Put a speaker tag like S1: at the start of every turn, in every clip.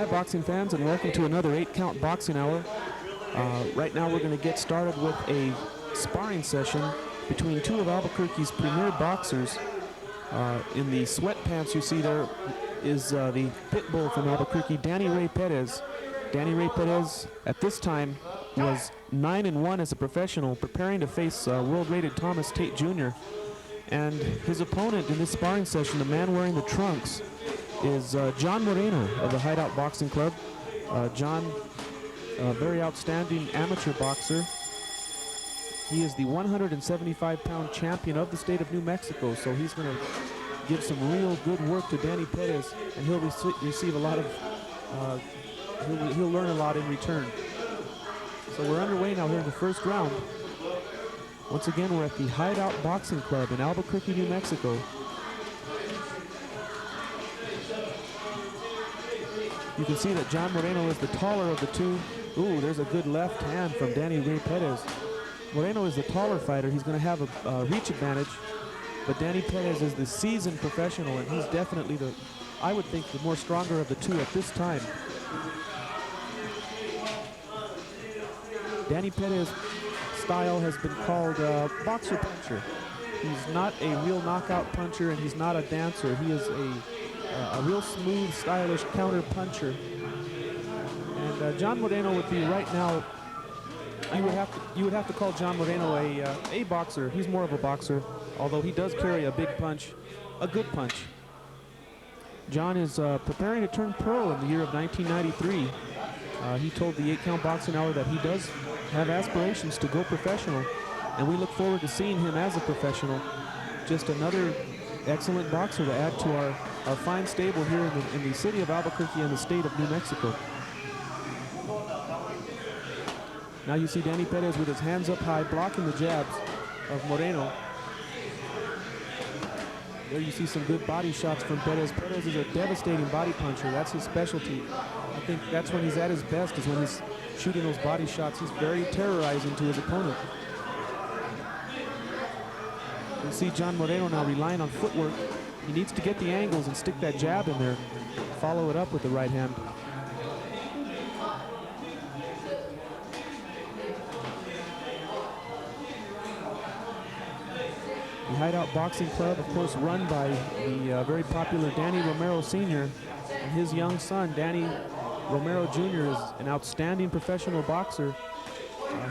S1: Hi boxing fans, and welcome to another 8-count boxing hour. Right now we're going to get started with a sparring session between two of Albuquerque's premier boxers. In the sweatpants you see there is the pit bull from Albuquerque, Danny Ray Perez. Danny Ray Perez at this time was 9-1 as a professional, preparing to face world-rated Thomas Tate Jr. And his opponent in this sparring session, the man wearing the trunks, is John Moreno of the Hideout Boxing Club. John, a very outstanding amateur boxer. He is the 175-pound champion of the state of New Mexico, so he's going to give some real good work to Danny Perez, and he'll receive a lot of, he'll learn a lot in return. So we're underway now here in the first round. Once again, we're at the Hideout Boxing Club in Albuquerque, New Mexico. You can see that John Moreno is the taller of the two. Ooh, there's a good left hand from Danny Ray Perez. Moreno is the taller fighter. He's going to have a reach advantage, but Danny Perez is the seasoned professional, and he's definitely the, I would think, the more stronger of the two at this time. Danny Perez's style has been called boxer puncher. He's not a real knockout puncher, and he's not a dancer. He is a real smooth, stylish counter puncher. And John Moreno would be right now, you would have to call John Moreno a boxer. He's more of a boxer, although he does carry a big punch, a good punch. John is preparing to turn pro in the year of 1993. He told the 8-count boxing hour that he does have aspirations to go professional, and we look forward to seeing him as a professional. Just another excellent boxer to add to our fine stable here in the city of Albuquerque and the state of New Mexico. Now you see Danny Perez with his hands up high, blocking the jabs of Moreno. There you see some good body shots from Perez. Perez is a devastating body puncher. That's his specialty. I think that's when he's at his best, is when he's shooting those body shots. He's very terrorizing to his opponent. You see John Moreno now relying on footwork. He needs to get the angles and stick that jab in there. Follow it up with the right hand. The Hideout Boxing Club, of course, run by the very popular Danny Romero Sr. and his young son, Danny Romero Jr. is an outstanding professional boxer.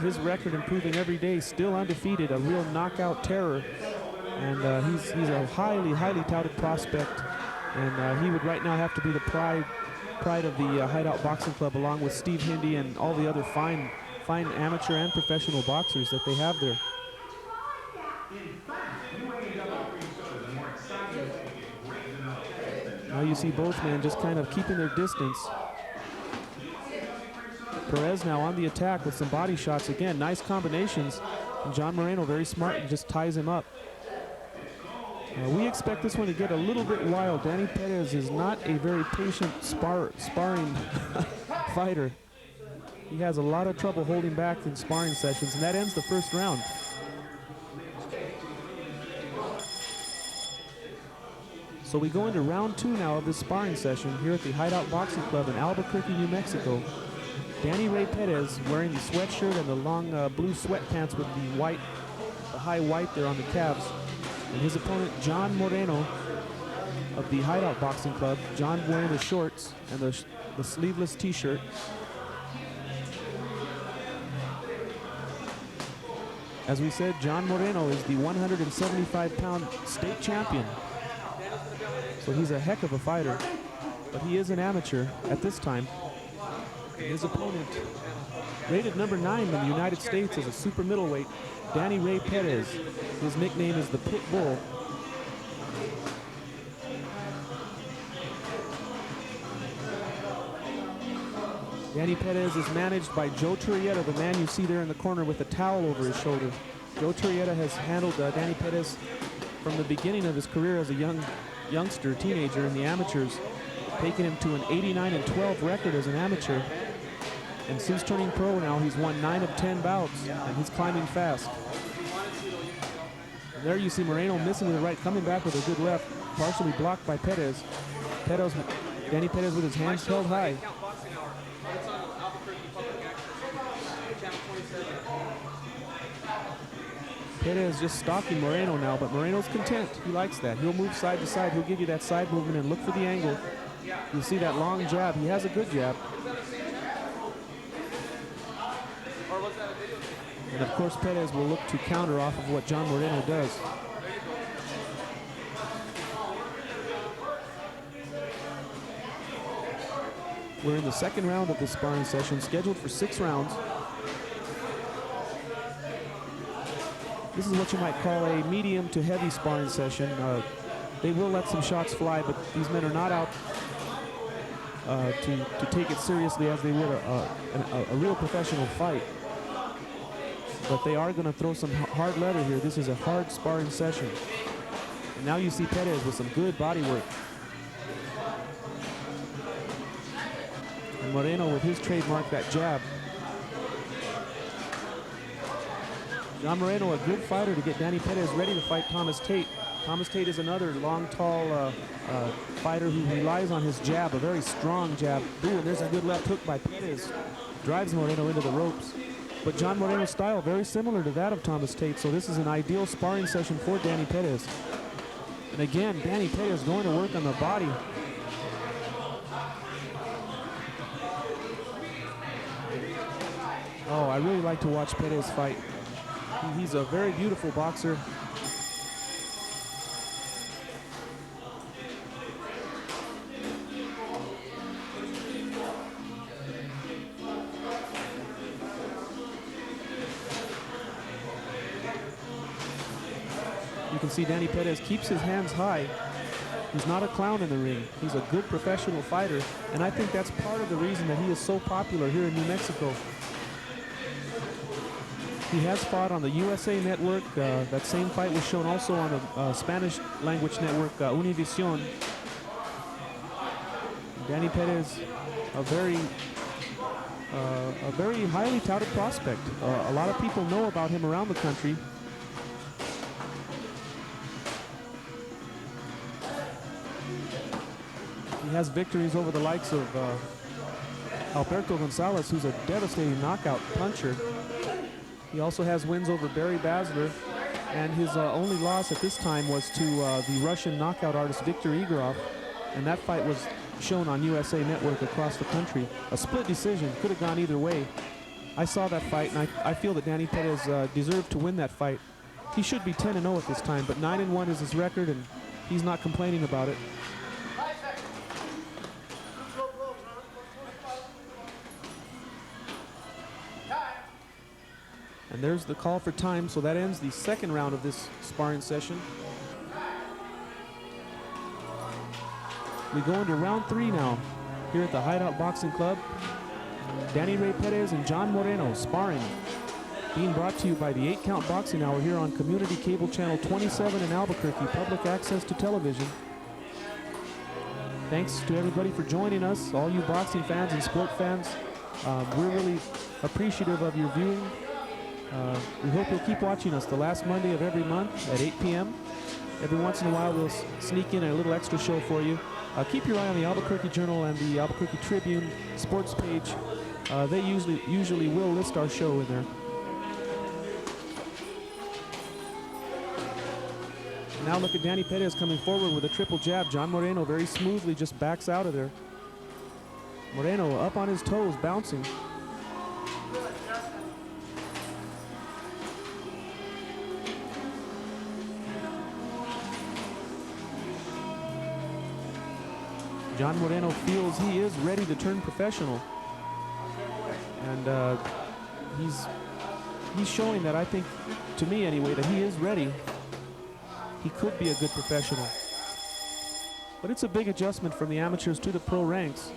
S1: His record improving every day, still undefeated, a real knockout terror. And he's a highly, highly touted prospect. And he would right now have to be the pride of the Hideout Boxing Club, along with Steve Hindy and all the other fine amateur and professional boxers that they have there. Now you see both men just kind of keeping their distance. Perez now on the attack with some body shots again. Nice combinations. And John Moreno very smart and just ties him up. We expect this one to get a little bit wild. Danny Perez is not a very patient sparring fighter. He has a lot of trouble holding back in sparring sessions, and that ends the first round. So we go into round 2 now of this sparring session here at the Hideout Boxing Club in Albuquerque, New Mexico. Danny Ray Perez wearing the sweatshirt and the long blue sweatpants with the high white there on the calves. And his opponent, John Moreno of the Hideout Boxing Club. John wearing the shorts and the sleeveless t-shirt. As we said, John Moreno is the 175-pound state champion. So he's a heck of a fighter, but he is an amateur at this time. And his opponent, rated number 9 in the United States as a super middleweight, Danny Ray Perez. His nickname is the Pit Bull. Danny Perez is managed by Joe Turrieta, the man you see there in the corner with a towel over his shoulder. Joe Turrieta has handled Danny Perez from the beginning of his career as a youngster, teenager in the amateurs, taking him to an 89-12 record as an amateur. And since turning pro now, he's won 9 of 10 bouts, and he's climbing fast. And there you see Moreno missing with the right, coming back with a good left, partially blocked by Perez. Danny Perez with his hands held high. Perez just stalking Moreno now, but Moreno's content. He likes that. He'll move side to side. He'll give you that side movement and look for the angle. You see that long jab. He has a good jab. And of course, Perez will look to counter off of what John Moreno does. We're in the second round of this sparring session, scheduled for 6 rounds. This is what you might call a medium to heavy sparring session. They will let some shots fly, but these men are not out to take it seriously as they would a real professional fight. But they are going to throw some hard leather here. This is a hard sparring session. And now you see Perez with some good body work. And Moreno with his trademark, that jab. John Moreno, a good fighter to get Danny Perez ready to fight Thomas Tate. Thomas Tate is another long, tall fighter who relies on his jab, a very strong jab. Ooh, and there's a good left hook by Perez. Drives Moreno into the ropes. But John Moreno's style, very similar to that of Thomas Tate, so this is an ideal sparring session for Danny Perez. And again, Danny Perez going to work on the body. Oh, I really like to watch Perez fight. He's a very beautiful boxer. You can see Danny Perez keeps his hands high. He's not a clown in the ring. He's a good professional fighter, and I think that's part of the reason that he is so popular here in New Mexico. He has fought on the USA Network. That same fight was shown also on the Spanish language network, Univision. Danny Perez, a very highly touted prospect. A lot of people know about him around the country. He has victories over the likes of Alberto Gonzalez, who's a devastating knockout puncher. He also has wins over Barry Basler, and his only loss at this time was to the Russian knockout artist Viktor Igorov, and that fight was shown on USA Network across the country. A split decision, could have gone either way. I saw that fight, and I feel that Danny Perez deserved to win that fight. He should be 10-0 at this time, but 9-1 is his record, and he's not complaining about it. And there's the call for time, so that ends the second round of this sparring session. We go into round 3 now, here at the Hideout Boxing Club. Danny Ray Perez and John Moreno sparring. Being brought to you by the 8 Count Boxing Hour here on Community Cable Channel 27 in Albuquerque, public access to television. Thanks to everybody for joining us, all you boxing fans and sport fans. We're really appreciative of your viewing. We hope you'll keep watching us the last Monday of every month at 8 p.m. Every once in a while, we'll sneak in a little extra show for you. Keep your eye on the Albuquerque Journal and the Albuquerque Tribune sports page. They usually will list our show in there. Now look at Danny Perez coming forward with a triple jab. John Moreno very smoothly just backs out of there. Moreno up on his toes, bouncing. John Moreno feels he is ready to turn professional. And he's showing that, I think, to me anyway, that he is ready. He could be a good professional. But it's a big adjustment from the amateurs to the pro ranks.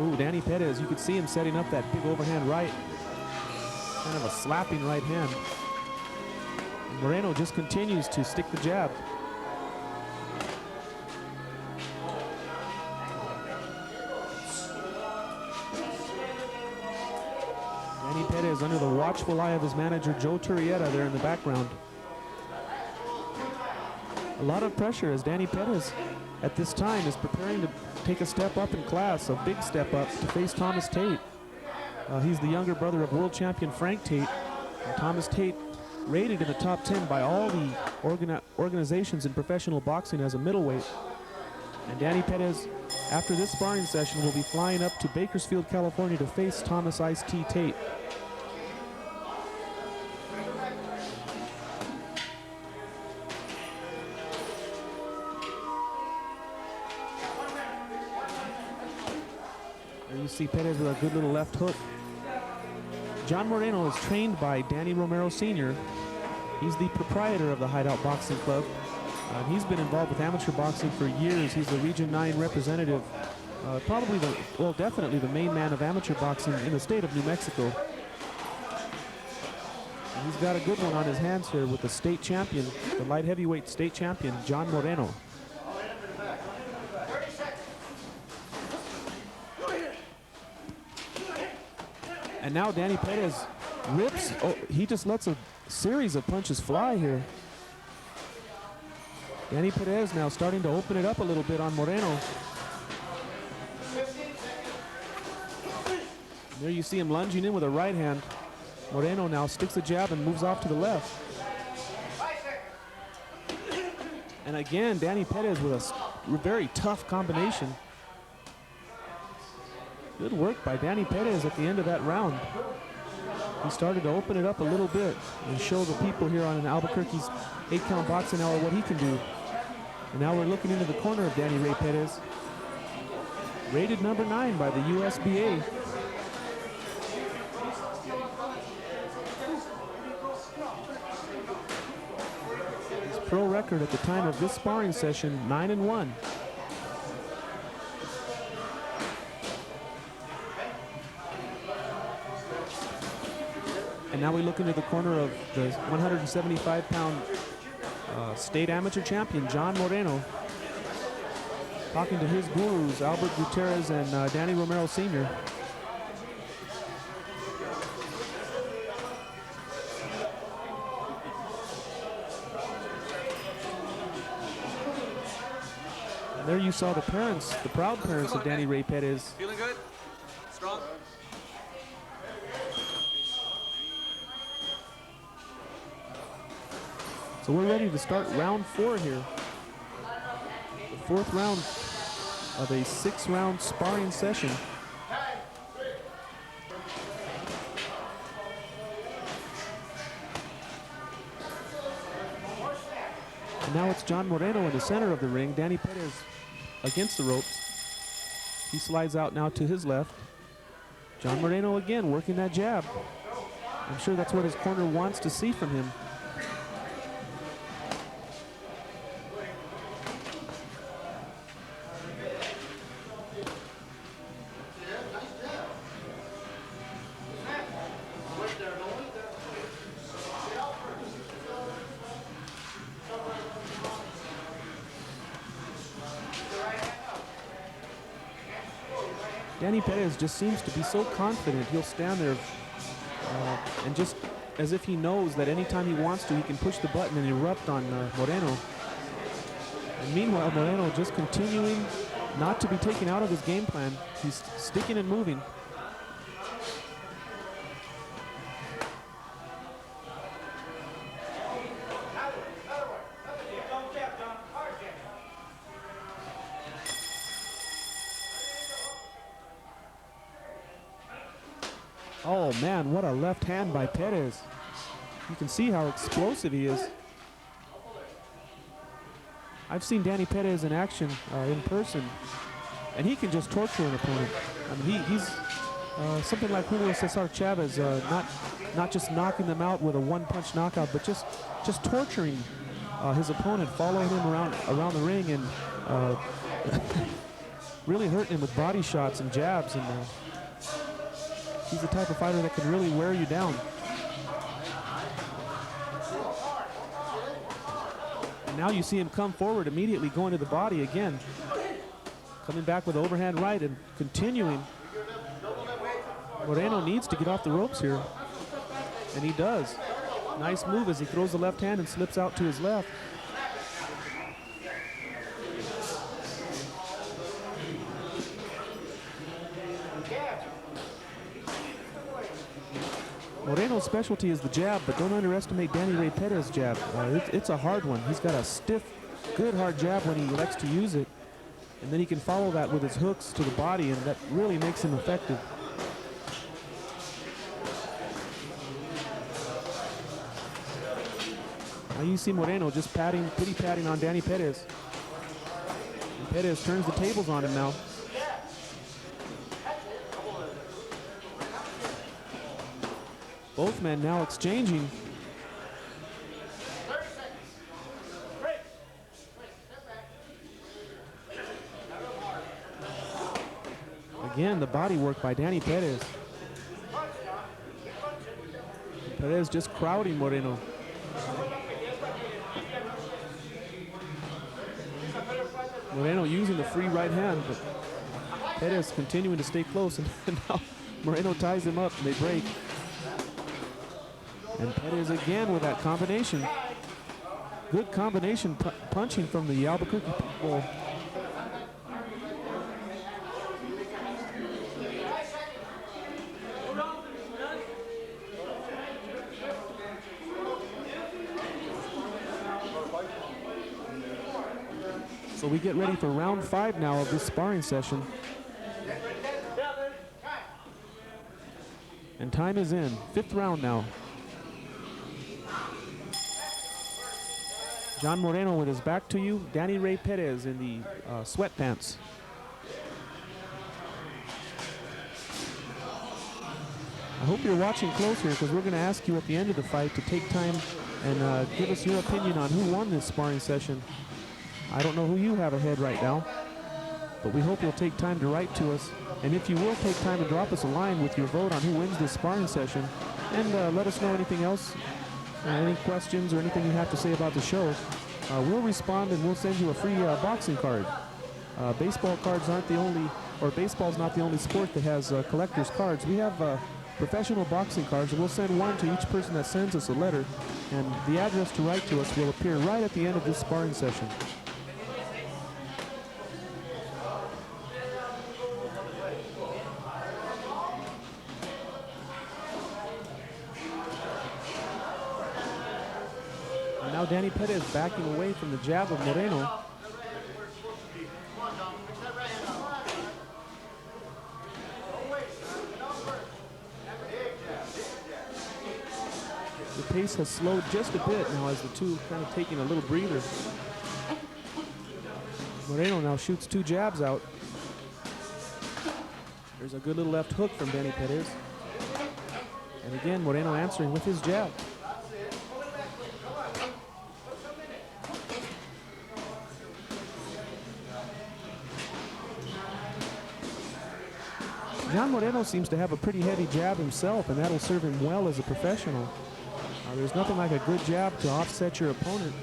S1: Ooh, Danny Perez, you could see him setting up that big overhand right. Kind of a slapping right hand. And Moreno just continues to stick the jab. Danny Perez under the watchful eye of his manager, Joe Turrieta, there in the background. A lot of pressure as Danny Perez at this time is preparing to take a step up in class, a big step up to face Thomas Tate. He's the younger brother of world champion Frank Tate. And Thomas Tate rated in the top 10 by all the organizations in professional boxing as a middleweight. And Danny Perez, after this sparring session, will be flying up to Bakersfield, California to face Thomas Ice T. Tate. There you see Perez with a good little left hook. John Moreno is trained by Danny Romero Sr. He's the proprietor of the Hideout Boxing Club. He's been involved with amateur boxing for years. He's the Region 9 representative, definitely the main man of amateur boxing in the state of New Mexico. And he's got a good one on his hands here with the state champion, the light heavyweight state champion, John Moreno. And now Danny Perez rips. Oh, he just lets a series of punches fly here. Danny Perez now starting to open it up a little bit on Moreno. And there you see him lunging in with a right hand. Moreno now sticks a jab and moves off to the left. And again, Danny Perez with a very tough combination. Good work by Danny Perez at the end of that round. He started to open it up a little bit and show the people here on Albuquerque's 8-count boxing hour what he can do. And now we're looking into the corner of Danny Ray Perez. Rated number 9 by the USBA. His pro record at the time of this sparring session, 9-1. And now we look into the corner of the 175-pound state amateur champion, John Moreno, talking to his gurus, Albert Gutierrez and Danny Romero Sr. And there you saw the parents, the proud parents of Danny Ray Perez.
S2: Feeling good? Strong?
S1: So we're ready to start round 4 here. The 4th round of a 6-round sparring session. And now it's John Moreno in the center of the ring. Danny Perez against the ropes. He slides out now to his left. John Moreno again working that jab. I'm sure that's what his corner wants to see from him. Danny Perez just seems to be so confident. He'll stand there and just as if he knows that anytime he wants to, he can push the button and erupt on Moreno. And meanwhile, Moreno just continuing not to be taken out of his game plan. He's sticking and moving. Oh man, what a left hand by Perez. You can see how explosive he is. I've seen Danny Perez in action in person, and he can just torture an opponent. I mean, he's something like Julio Cesar Chavez, not just knocking them out with a one-punch knockout, but just torturing his opponent, following him around the ring, and really hurting him with body shots and jabs. And he's the type of fighter that can really wear you down. And now you see him come forward, immediately going to the body again. Coming back with overhand right and continuing. Moreno needs to get off the ropes here, and he does. Nice move as he throws the left hand and slips out to his left. Moreno's specialty is the jab, but don't underestimate Danny Ray Perez's jab. It's a hard one. He's got a stiff, good hard jab when he elects to use it. And then he can follow that with his hooks to the body, and that really makes him effective. Now you see Moreno just pity patting on Danny Perez. And Perez turns the tables on him now. Both men now exchanging. Again, the body work by Danny Perez. Perez just crowding Moreno. Moreno using the free right hand, but Perez continuing to stay close, and now Moreno ties him up and they break. And Perez again with that combination. Good combination punching from the Albuquerque people. So we get ready for round 5 now of this sparring session. And time is in, 5th round now. John Moreno with his back to you, Danny Ray Perez in the sweatpants. I hope you're watching close here, because we're going to ask you at the end of the fight to take time and give us your opinion on who won this sparring session. I don't know who you have ahead right now, but we hope you'll take time to write to us. And if you will take time to drop us a line with your vote on who wins this sparring session, and let us know anything else, any questions or anything you have to say about the show, we'll respond and we'll send you a free boxing card. Baseball cards aren't the only, or baseball's not the only sport that has collector's cards. We have professional boxing cards, and we'll send one to each person that sends us a letter, and the address to write to us will appear right at the end of this sparring session. Now Danny Perez backing away from the jab of Moreno. The pace has slowed just a bit now as the two kind of taking a little breather. Moreno now shoots 2 jabs out. There's a good little left hook from Danny Perez. And again, Moreno answering with his jab. John Moreno seems to have a pretty heavy jab himself, and that'll serve him well as a professional. There's nothing like a good jab to offset your opponent.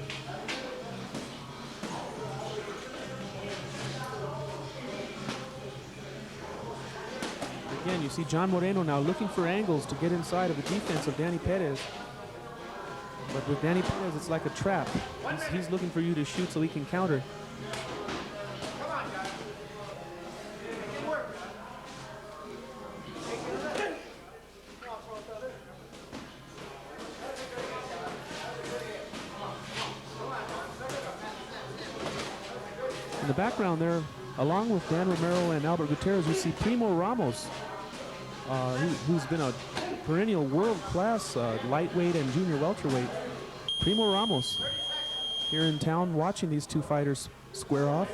S1: Again, you see John Moreno now looking for angles to get inside of the defense of Danny Perez. But with Danny Perez, it's like a trap. He's looking for you to shoot so he can counter. In the background there, along with Dan Romero and Albert Gutierrez, you see Primo Ramos, who's been a perennial world-class lightweight and junior welterweight. Primo Ramos here in town watching these two fighters square off.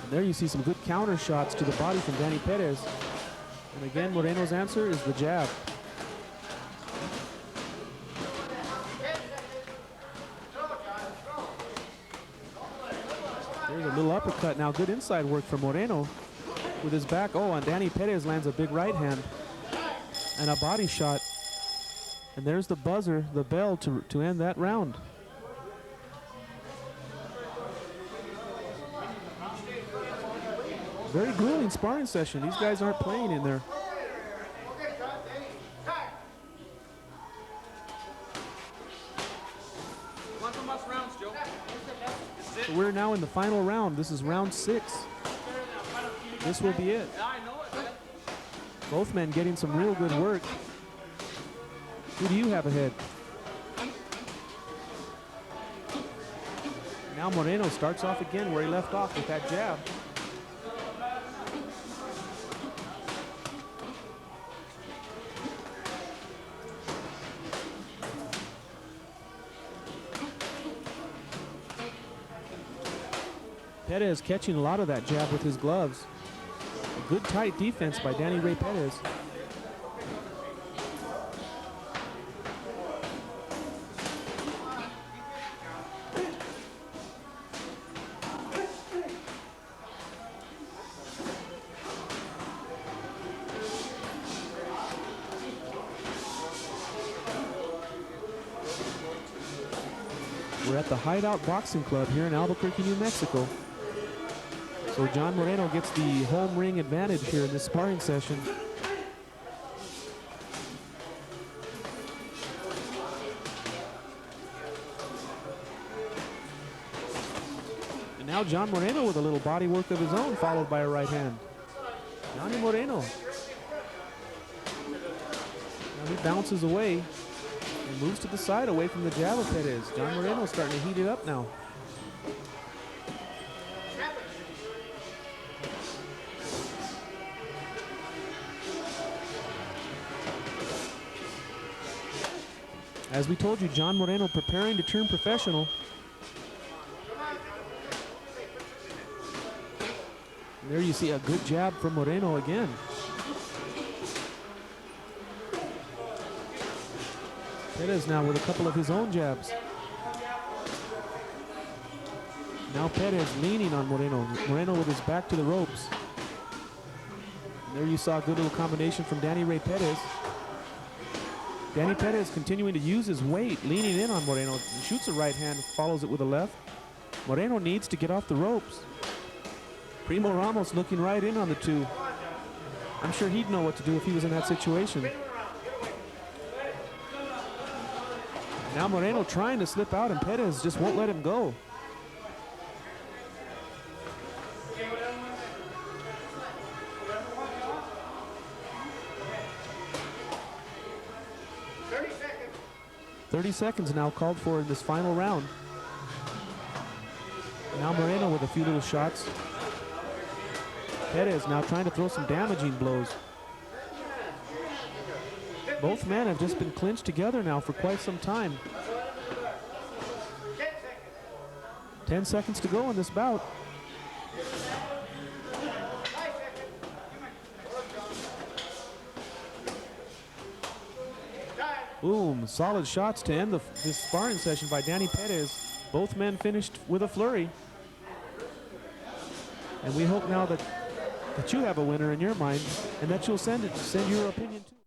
S1: And there you see some good counter shots to the body from Danny Perez. And again, Moreno's answer is the jab. There's a little uppercut now. Good inside work from Moreno with his back. Oh, and Danny Perez lands a big right hand and a body shot. And there's the buzzer, the bell to end that round. Very grueling sparring session. These guys aren't playing in there. So we're now in the final round. This is round 6. This will be it. Both men getting some real good work. Who do you have ahead? Now Moreno starts off again where he left off with that jab. Perez catching a lot of that jab with his gloves. A good tight defense by Danny Ray Perez. We're at the Hideout Boxing Club here in Albuquerque, New Mexico. So John Moreno gets the home ring advantage here in this sparring session. And now John Moreno with a little body work of his own, followed by a right hand. Johnny Moreno. Now he bounces away and moves to the side away from the jab of Perez. John Moreno starting to heat it up now. As we told you, John Moreno preparing to turn professional. And there you see a good jab from Moreno again. Perez now with a couple of his own jabs. Now Perez leaning on Moreno. Moreno with his back to the ropes. And there you saw a good little combination from Danny Ray Perez. Danny Perez continuing to use his weight, leaning in on Moreno. He shoots a right hand, follows it with a left. Moreno needs to get off the ropes. Primo Ramos looking right in on the two. I'm sure he'd know what to do if he was in that situation. Now Moreno trying to slip out, and Perez just won't let him go.
S2: seconds.
S1: 30 seconds now called for in this final round. Now Moreno with a few little shots. Perez now trying to throw some damaging blows. Both men have just been clinched together now for quite some time. 10 seconds to go in this bout. Boom, solid shots to end this sparring session by Danny Perez. Both men finished with a flurry. And we hope now that you have a winner in your mind and that you'll send your opinion to.